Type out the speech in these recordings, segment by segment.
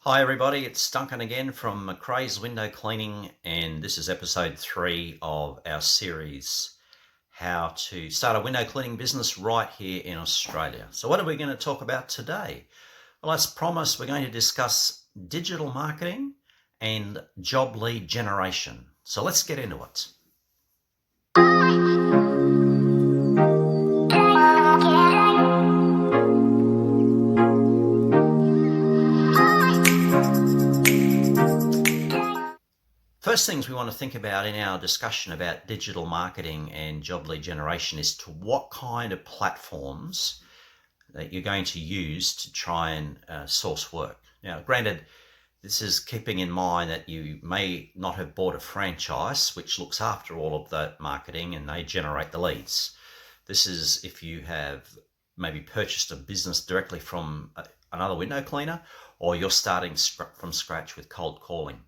Hi everybody, it's Duncan again from McRae's Window Cleaning, and this is episode 3 of our series, How to Start a Window Cleaning Business right here in Australia. So what are we going to talk about today? Well, as promised, we're going to discuss digital marketing and job lead generation. So let's get into it. First things we want to think about in our discussion about digital marketing and job lead generation is to what kind of platforms that you're going to use to try and source work. Now, granted, this is keeping in mind that you may not have bought a franchise which looks after all of the marketing and they generate the leads. This is if you have maybe purchased a business directly from another window cleaner, or you're starting from scratch with cold calling.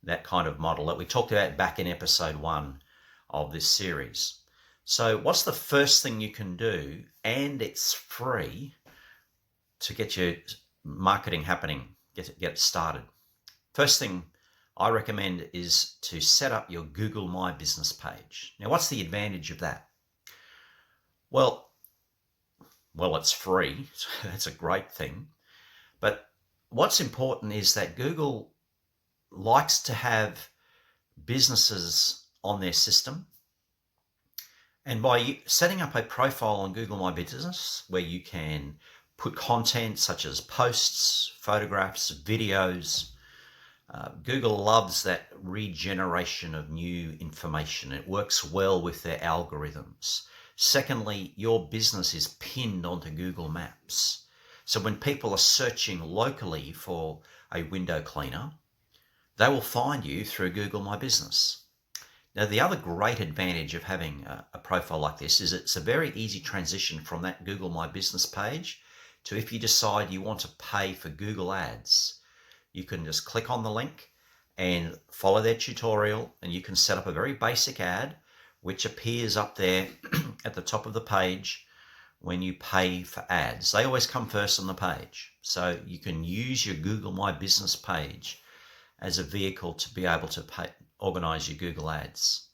That kind of model that we talked about back in episode 1 of this series. So what's the first thing you can do, and it's free, to get your marketing happening, get it started? First thing I recommend is to set up your Google My Business page. Now, what's the advantage of that? Well, it's free. So that's a great thing. But what's important is that Google likes to have businesses on their system. And by setting up a profile on Google My Business, where you can put content such as posts, photographs, videos, Google loves that regeneration of new information. It works well with their algorithms. Secondly, your business is pinned onto Google Maps. So when people are searching locally for a window cleaner, they will find you through Google My Business. Now, the other great advantage of having a profile like this is it's a very easy transition from that Google My Business page to, if you decide you want to pay for Google Ads, you can just click on the link and follow their tutorial, and you can set up a very basic ad which appears up there at the top of the page when you pay for ads. They always come first on the page. So you can use your Google My Business page as a vehicle to be able to organize your Google Ads.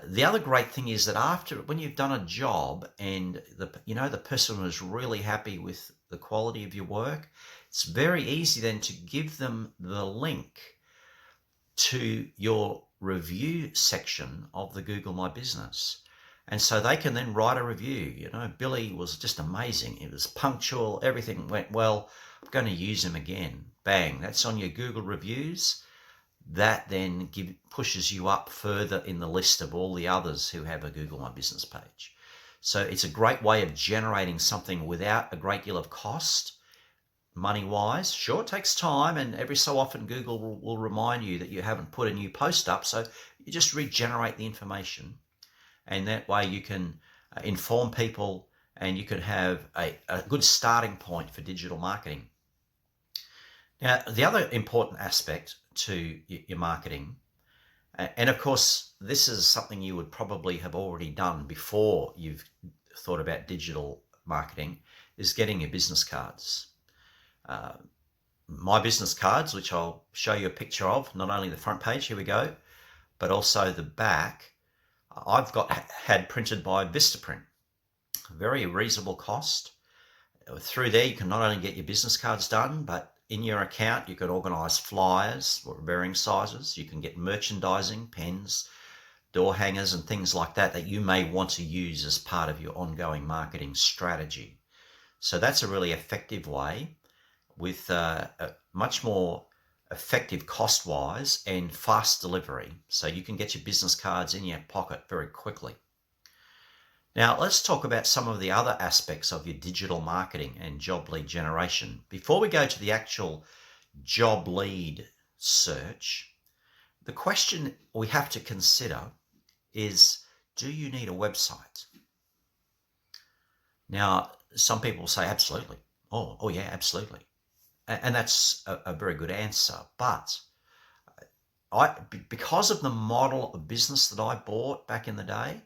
The other great thing is that when you've done a job and the person was really happy with the quality of your work, it's very easy then to give them the link to your review section of the Google My Business. And so they can then write a review. Billy was just amazing. He was punctual. Everything went well. I'm going to use him again. Bang, that's on your Google reviews. That then pushes you up further in the list of all the others who have a Google My Business page. So it's a great way of generating something without a great deal of cost, money-wise. Sure, it takes time, and every so often Google will remind you that you haven't put a new post up, so you just regenerate the information, and that way you can inform people, and you can have a good starting point for digital marketing. Now, the other important aspect to your marketing, and of course, this is something you would probably have already done before you've thought about digital marketing, is getting your business cards. My business cards, which I'll show you a picture of, not only the front page, here we go, but also the back, I've had printed by Vistaprint. Very reasonable cost. Through there, you can not only get your business cards done, but in your account, you can organize flyers for varying sizes. You can get merchandising, pens, door hangers, and things like that you may want to use as part of your ongoing marketing strategy. So that's a really effective way with a much more effective cost-wise and fast delivery. So you can get your business cards in your pocket very quickly. Now, let's talk about some of the other aspects of your digital marketing and job lead generation. Before we go to the actual job lead search, the question we have to consider is, do you need a website? Now, some people say absolutely. Oh yeah, absolutely. And that's a very good answer. But because of the model of business that I bought back in the day,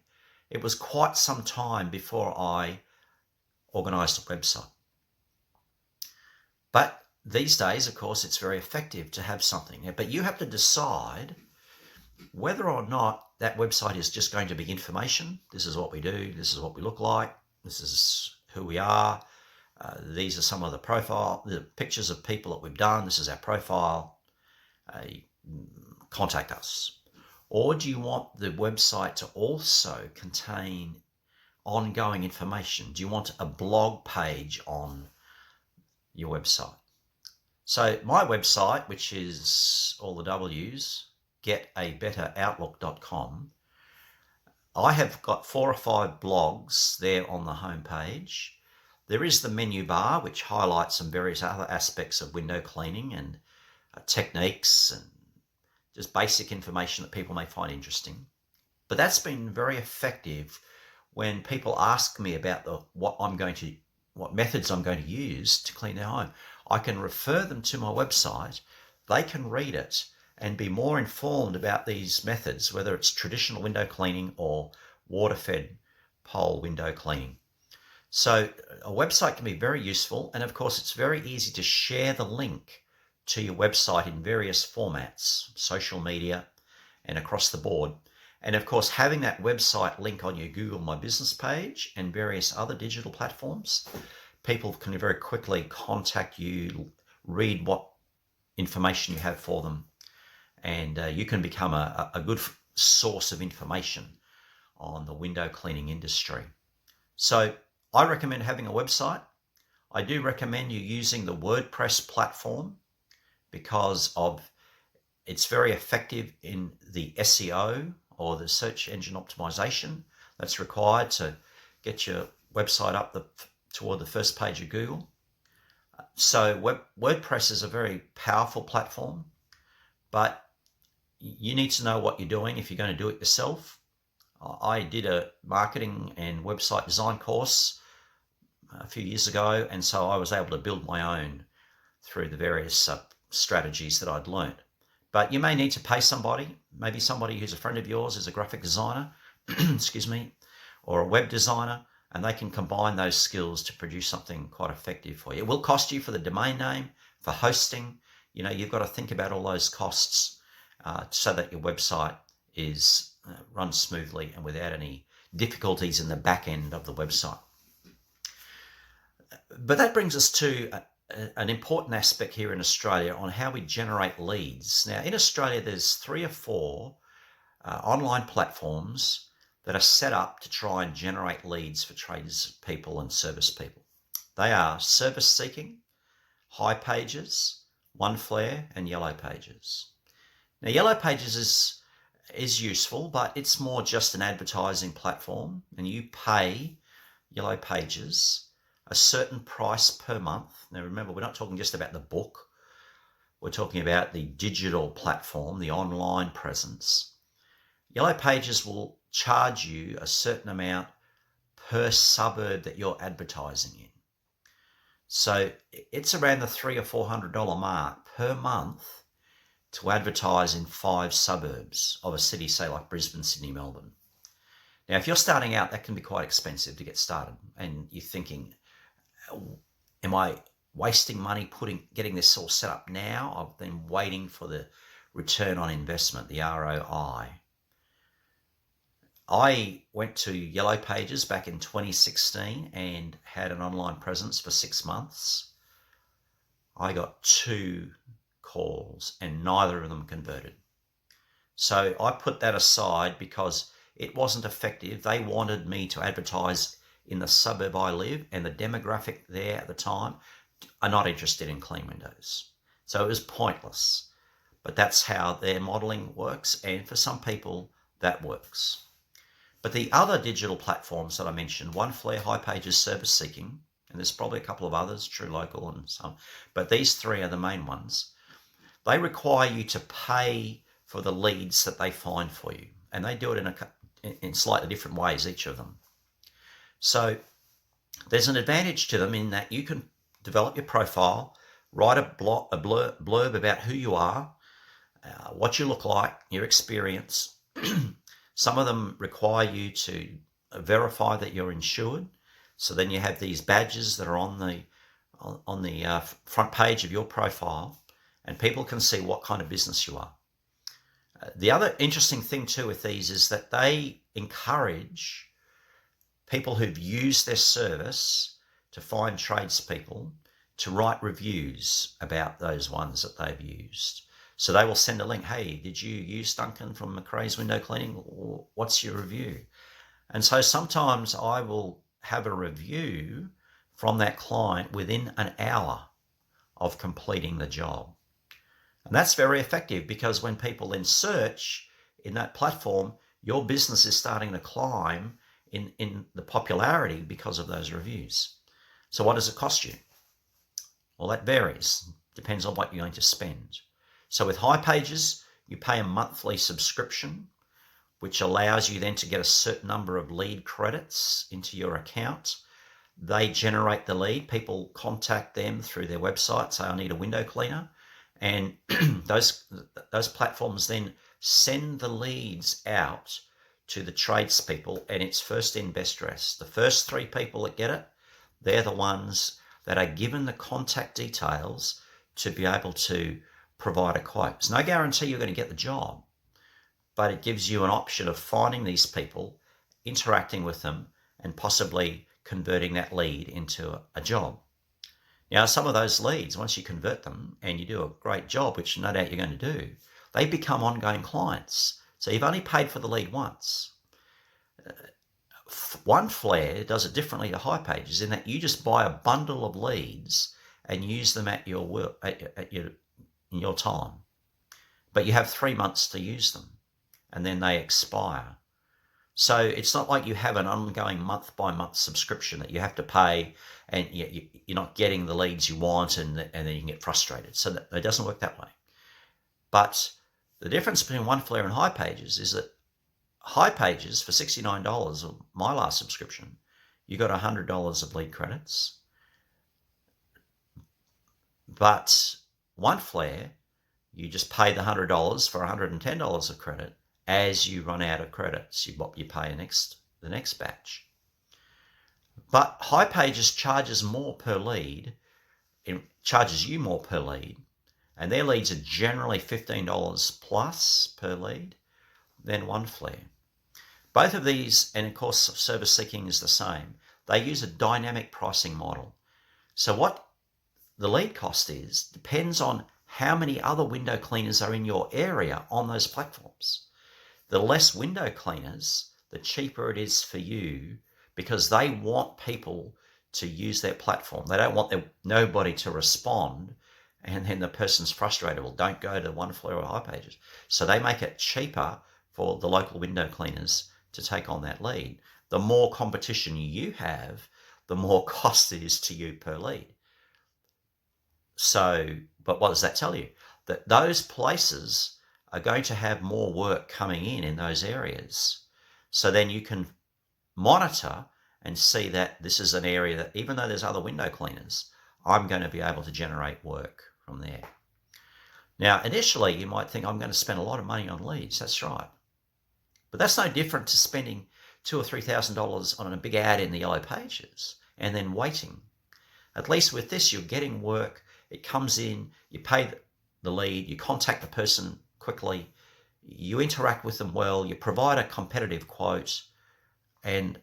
it was quite some time before I organized a website. But these days, of course, it's very effective to have something, but you have to decide whether or not that website is just going to be information. This is what we do. This is what we look like. This is who we are. These are some of the pictures of people that we've done. This is our profile. Contact us. Or do you want the website to also contain ongoing information? Do you want a blog page on your website? So my website, which is all the W's, getabetteroutlook.com, I have got 4 or 5 blogs there on the homepage. There is the menu bar, which highlights some various other aspects of window cleaning and techniques and just basic information that people may find interesting. But that's been very effective when people ask me about what methods I'm going to use to clean their home. I can refer them to my website. They can read it and be more informed about these methods, whether it's traditional window cleaning or water-fed pole window cleaning. So a website can be very useful, and of course it's very easy to share the link to your website in various formats, social media and across the board. And of course, having that website link on your Google My Business page and various other digital platforms, people can very quickly contact you, read what information you have for them, and you can become a good source of information on the window cleaning industry. So I recommend having a website. I do recommend you using the WordPress platform because it's very effective in the SEO or the search engine optimization that's required to get your website up toward the first page of Google. So WordPress is a very powerful platform, but you need to know what you're doing if you're going to do it yourself. I did a marketing and website design course a few years ago, and so I was able to build my own through the various strategies that I'd learned. But you may need to pay somebody, maybe somebody who's a friend of yours is a graphic designer, excuse me, or a web designer, and they can combine those skills to produce something quite effective for you. It will cost you for the domain name, for hosting. You've got to think about all those costs so that your website runs smoothly and without any difficulties in the back end of the website. But that brings us to an important aspect here in Australia on how we generate leads. Now, in Australia, there's 3 or 4 online platforms that are set up to try and generate leads for tradespeople and service people. They are Service Seeking, hipages, Oneflare, and Yellow Pages. Now, Yellow Pages is useful, but it's more just an advertising platform, and you pay Yellow Pages a certain price per month. Now remember, we're not talking just about the book. We're talking about the digital platform, the online presence. Yellow Pages will charge you a certain amount per suburb that you're advertising in. So it's around the $300 or $400 mark per month to advertise in 5 suburbs of a city, say like Brisbane, Sydney, Melbourne. Now, if you're starting out, that can be quite expensive to get started, and you're thinking, am I wasting money getting this all set up now? I've been waiting for the return on investment, the ROI. I went to Yellow Pages back in 2016 and had an online presence for 6 months. I got 2 calls and neither of them converted. So I put that aside because it wasn't effective. They wanted me to advertise in the suburb I live, and the demographic there at the time are not interested in clean windows. So it was pointless. But that's how their modeling works, and for some people that works. But the other digital platforms that I mentioned, Oneflare, hipages, Service Seeking, and there's probably a couple of others, TrueLocal and some, but these 3 are the main ones. They require you to pay for the leads that they find for you, and they do it in slightly different ways, each of them. So there's an advantage to them in that you can develop your profile, write a blurb about who you are, what you look like, your experience. Some of them require you to verify that you're insured. So then you have these badges that are on on the front page of your profile, and people can see what kind of business you are. The other interesting thing too with these is that they encourage people who've used their service to find tradespeople to write reviews about those ones that they've used. So they will send a link, hey, did you use Duncan from McRae's Window Cleaning? Or what's your review? And so sometimes I will have a review from that client within an hour of completing the job. And that's very effective, because when people then search in that platform, your business is starting to climb in the popularity because of those reviews. So what does it cost you? Well, that varies. Depends on what you're going to spend. So with hipages, you pay a monthly subscription, which allows you then to get a certain number of lead credits into your account. They generate the lead. People contact them through their website, say, I need a window cleaner. And those platforms then send the leads out to the tradespeople, and it's first in, best dressed. The first 3 people that get it, they're the ones that are given the contact details to be able to provide a quote. There's no guarantee you're going to get the job, but it gives you an option of finding these people, interacting with them, and possibly converting that lead into a job. Now, some of those leads, once you convert them and you do a great job, which no doubt you're going to do, they become ongoing clients. So you've only paid for the lead once. OneFlare does it differently to hipages in that you just buy a bundle of leads and use them at your work, in your time. But you have 3 months to use them, and then they expire. So it's not like you have an ongoing month-by-month subscription that you have to pay, and you're not getting the leads you want, and then you can get frustrated. So it doesn't work that way. But the difference between OneFlare and hipages is that hipages, for $69 of my last subscription, you got $100 of lead credits. But OneFlare, you just pay the $100 for $110 of credit. As you run out of credits, you pay the next batch. But hipages charges more per lead. It charges you more per lead, and their leads are generally $15 plus per lead than OneFlare. Both of these, and of course Service Seeking is the same, they use a dynamic pricing model. So what the lead cost is depends on how many other window cleaners are in your area on those platforms. The less window cleaners, the cheaper it is for you, because they want people to use their platform. They don't want nobody to respond, and then the person's frustrated. Well, don't go to OneFlare or hipages. So they make it cheaper for the local window cleaners to take on that lead. The more competition you have, the more cost it is to you per lead. So, but what does that tell you? That those places are going to have more work coming in those areas. So then you can monitor and see that this is an area that, even though there's other window cleaners, I'm going to be able to generate work from there. Now, initially, you might think, I'm going to spend a lot of money on leads. That's right. But that's no different to spending $2,000 or $3,000 on a big ad in the Yellow Pages and then waiting. At least with this, you're getting work. It comes in, you pay the lead, you contact the person quickly, you interact with them well, you provide a competitive quote, and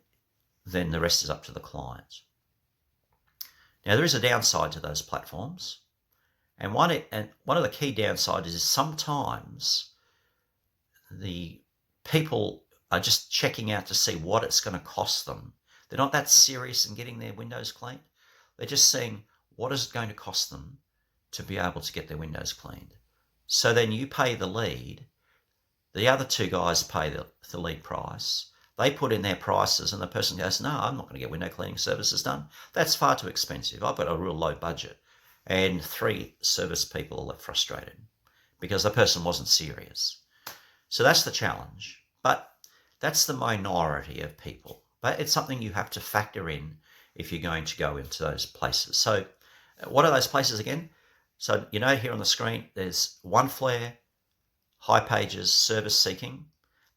then the rest is up to the client. Now, there is a downside to those platforms, and one of the key downsides is sometimes the people are just checking out to see what it's going to cost them. They're not that serious in getting their windows cleaned. They're just seeing, what is it going to cost them to be able to get their windows cleaned? So then you pay the lead. The other 2 guys pay the lead price. They put in their prices, and the person goes, no, I'm not going to get window cleaning services done. That's far too expensive. I've got a real low budget. And 3 service people are left frustrated because the person wasn't serious. So that's the challenge. But that's the minority of people. But it's something you have to factor in if you're going to go into those places. So what are those places again? So here on the screen, there's OneFlare, hipages, Service Seeking.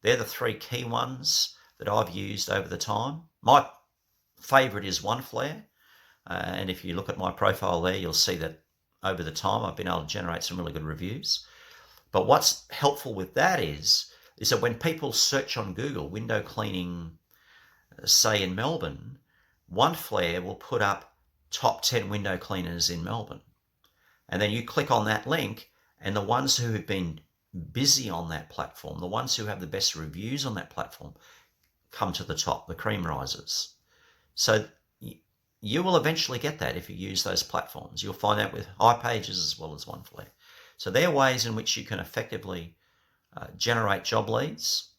They're the 3 key ones that I've used over the time. My favorite is OneFlare. And if you look at my profile there, you'll see that over the time I've been able to generate some really good reviews. But what's helpful with that is that when people search on Google window cleaning, say in Melbourne, Oneflare will put up top 10 window cleaners in Melbourne. And then you click on that link, and the ones who have been busy on that platform, the ones who have the best reviews on that platform, come to the top, the cream risers. So you will eventually get that if you use those platforms. You'll find that with hipages as well as Oneflare. So there are ways in which you can effectively generate job leads,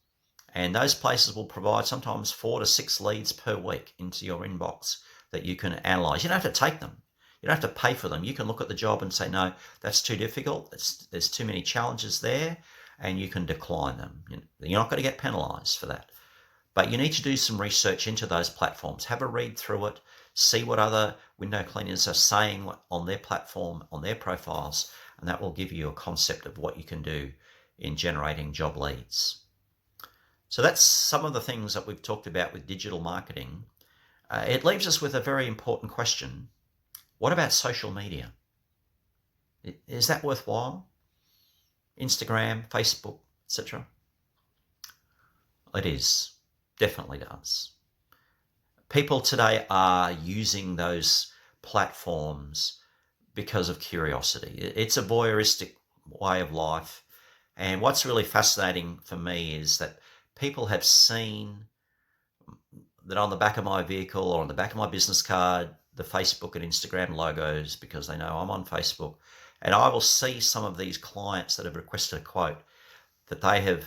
and those places will provide sometimes 4 to 6 leads per week into your inbox that you can analyze. You don't have to take them. You don't have to pay for them. You can look at the job and say, no, that's too difficult. There's too many challenges there, and you can decline them. You're not going to get penalized for that. But you need to do some research into those platforms. Have a read through it. See what other window cleaners are saying on their platform, on their profiles, and that will give you a concept of what you can do in generating job leads. So that's some of the things that we've talked about with digital marketing. It leaves us with a very important question. What about social media? Is that worthwhile? Instagram, Facebook, etc.? It is. Definitely does. People today are using those platforms because of curiosity. It's a voyeuristic way of life. And what's really fascinating for me is that people have seen that on the back of my vehicle or on the back of my business card, the Facebook and Instagram logos, because they know I'm on Facebook. And I will see some of these clients that have requested a quote that they have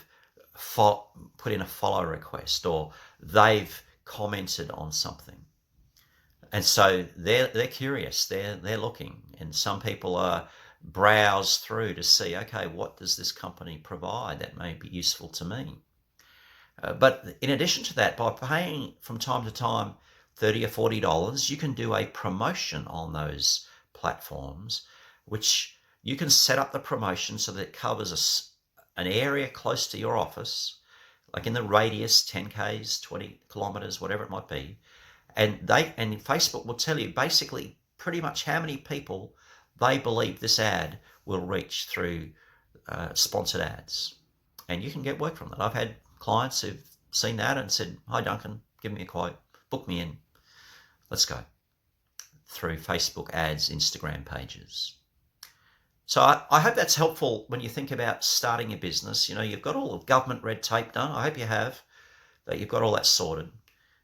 put in a follow request, or they've commented on something. And so they're curious, they're looking, and some people are browse through to see, okay, what does this company provide that may be useful to me? But in addition to that, by paying from time to time $30 or $40, you can do a promotion on those platforms, which you can set up the promotion so that it covers an area close to your office, like in the radius, 10 Ks, 20 kilometers, whatever it might be. And Facebook will tell you basically pretty much how many people they believe this ad will reach through sponsored ads. And you can get work from that. I've had clients who've seen that and said, hi, Duncan, give me a quote, book me in. Let's go. Through Facebook ads, Instagram pages. So I hope that's helpful when you think about starting a business. You've got all the government red tape done. I hope you have, that you've got all that sorted.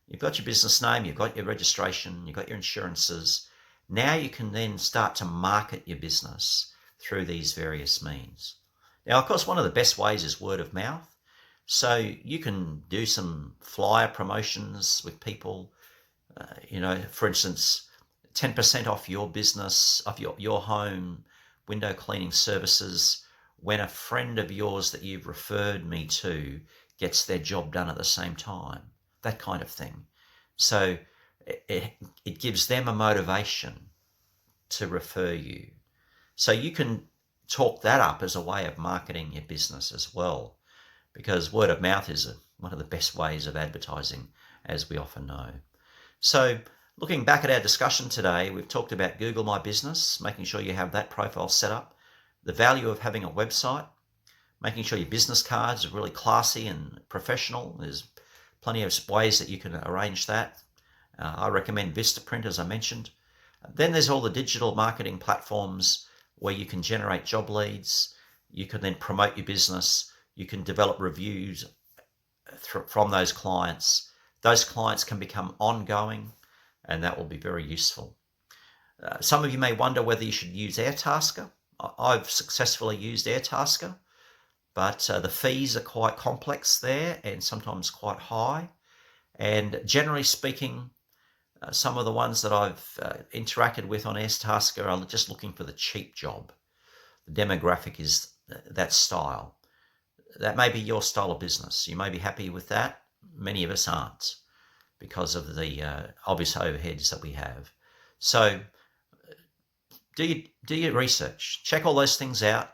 You've got your business name, you've got your registration, you've got your insurances. Now you can then start to market your business through these various means. Now, of course, one of the best ways is word of mouth. So you can do some flyer promotions with people. For instance, 10% off your business, off your home window cleaning services when a friend of yours that you've referred me to gets their job done at the same time, that kind of thing. So it gives them a motivation to refer you. So you can talk that up as a way of marketing your business as well, because word of mouth is one of the best ways of advertising, as we often know. So looking back at our discussion today, we've talked about Google My Business, making sure you have that profile set up, the value of having a website, making sure your business cards are really classy and professional. There's plenty of ways that you can arrange that. I recommend Vistaprint, as I mentioned. Then there's all the digital marketing platforms where you can generate job leads. You can then promote your business. You can develop reviews from those clients. Those clients can become ongoing, and that will be very useful. Some of you may wonder whether you should use Airtasker. I've successfully used Airtasker, but the fees are quite complex there and sometimes quite high. And generally speaking, some of the ones that I've interacted with on Airtasker are just looking for the cheap job. The demographic is that style. That may be your style of business. You may be happy with that. Many of us aren't, because of the obvious overheads that we have. So do your research. Check all those things out.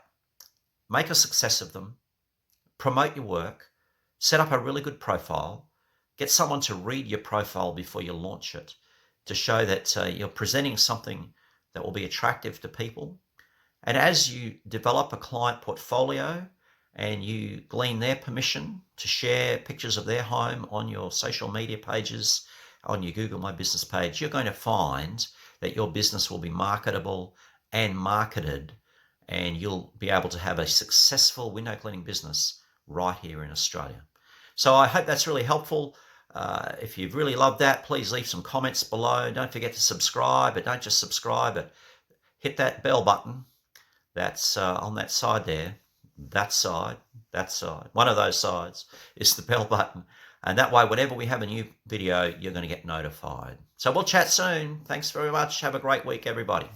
Make a success of them. Promote your work. Set up a really good profile. Get someone to read your profile before you launch it. to show that you're presenting something that will be attractive to people. And as you develop a client portfolio and you glean their permission to share pictures of their home on your social media pages, on your Google My Business page, you're going to find that your business will be marketable and marketed, and you'll be able to have a successful window cleaning business right here in Australia. So I hope that's really helpful. If you've really loved that, please leave some comments below. Don't forget to subscribe, but don't just subscribe, but hit that bell button that's on that side there. That side, one of those sides is the bell button. And that way, whenever we have a new video, you're going to get notified. So we'll chat soon. Thanks very much. Have a great week, everybody.